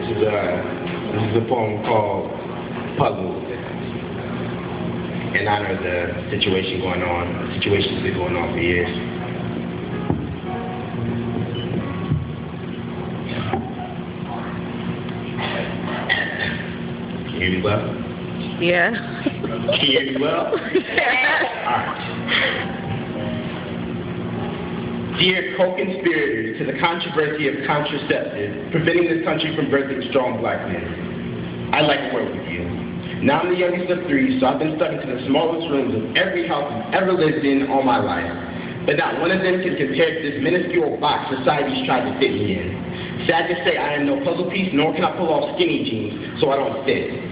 This is a poem called Puzzled, in honor of the situation going on. The situation's been going on for years. Can you hear me well? Yeah. Can you hear me well? Yeah. All right. Dear co-conspirators to the controversy of contraceptives, preventing this country from birthing strong black men, I'd like to work with you. Now I'm the youngest of three, so I've been stuck into the smallest rooms of every house I've ever lived in all my life. But not one of them can compare to this minuscule box society's tried to fit me in. Sad to say, I am no puzzle piece, nor can I pull off skinny jeans, so I don't fit.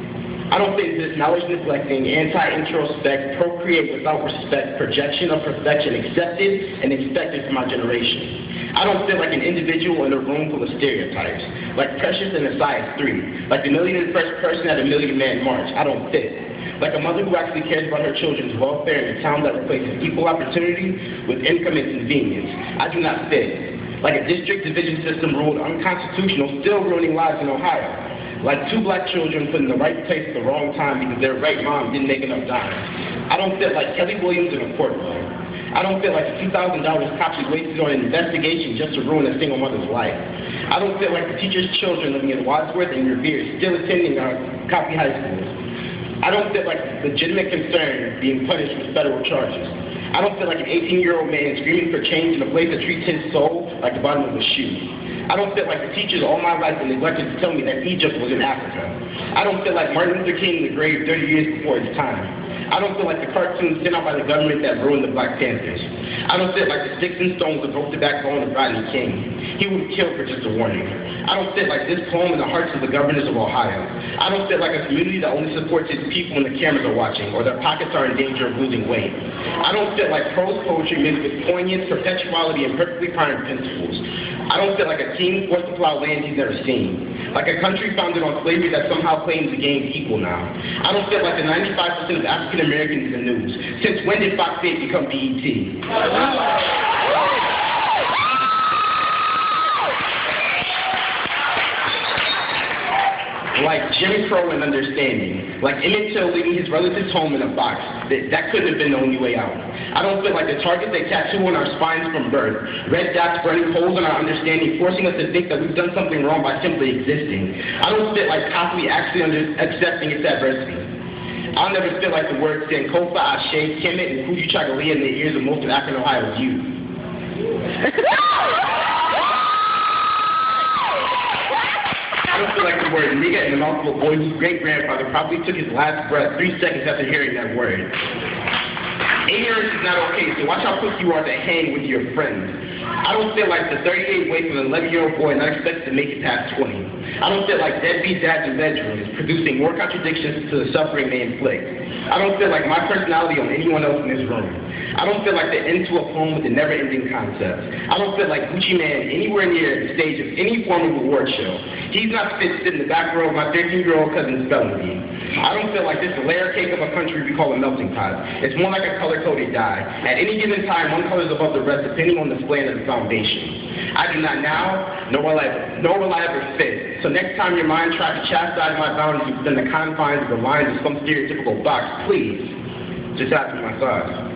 I don't fit into this knowledge-neglecting, anti-introspect, procreate without respect, projection of perfection accepted and expected from my generation. I don't fit like an individual in a room full of stereotypes, like Precious in a size 3, like the millionth person at a Million Man March. I don't fit. Like a mother who actually cares about her children's welfare in a town that replaces equal opportunity with income and convenience. I do not fit. Like a district division system ruled unconstitutional, still ruining lives in Ohio. Like two black children put in the right place at the wrong time because their right mom didn't make enough dimes. I don't fit like Kelly Williams in a courtroom. I don't fit like the $2,000 cops wasted on an investigation just to ruin a single mother's life. I don't fit like the teacher's children living in Wadsworth and Revere still attending our copy high schools. I don't fit like legitimate concern being punished with federal charges. I don't fit like an 18-year-old man screaming for change in a place that treats his soul like the bottom of a shoe. I don't fit like the teachers all my life that neglected to tell me that Egypt was in Africa. I don't fit like Martin Luther King in the grave 30 years before his time. I don't fit like the cartoons sent out by the government that ruined the Black Panthers. I don't fit like the sticks and stones that broke the backbone of Rodney King. He would have killed for just a warning. I don't fit like this poem in the hearts of the governors of Ohio. I don't fit like a community that only supports its people when the cameras are watching or their pockets are in danger of losing weight. I don't fit like prose poetry mixed with poignant perpetuality and perfectly timed principles. I don't fit like a king forced to plow land he's never seen. Like a country founded on slavery that somehow claims the game's equal now. I don't fit like the 95% of African Americans in the news. Since when did Fox 8 become BET? Like Jim Crow and understanding. Like Emmett Till leaving his relatives home in a box. That couldn't have been the only way out. I don't fit like the targets they tattoo on our spines from birth. Red dots burning holes in our understanding, forcing us to think that we've done something wrong by simply existing. I don't fit like possibly actually accepting its adversity. I'll never fit like the words Sankofa, Ashe, Kemet, and Kuju Chagalia in the ears of most of Akron, Ohio's youth. I don't feel like the word nigga and an awful boy whose great-grandfather probably took his last breath 3 seconds after hearing that word. Ignorance is not okay, so watch how quick you are to hang with your friends. I don't feel like the 38 weight from an 11-year-old boy not expected to make it past 20. I don't feel like deadbeat dads in bedrooms producing more contradictions to the suffering they inflict. I don't feel like my personality on anyone else in this room. I don't feel like the end to a poem with a never-ending concept. I don't feel like Gucci Man anywhere near the stage of any form of award show. He's not fit to sit in the back row of my 13-year-old cousin's spelling bee. I don't feel like this layer cake of a country we call a melting pot. It's more like a color-coded dye. At any given time, one color is above the rest depending on the slant of the foundation. I do not now, nor will I ever fit. So next time your mind tries to chastise my boundaries within the confines of the lines of some stereotypical box, please, just ask me my size.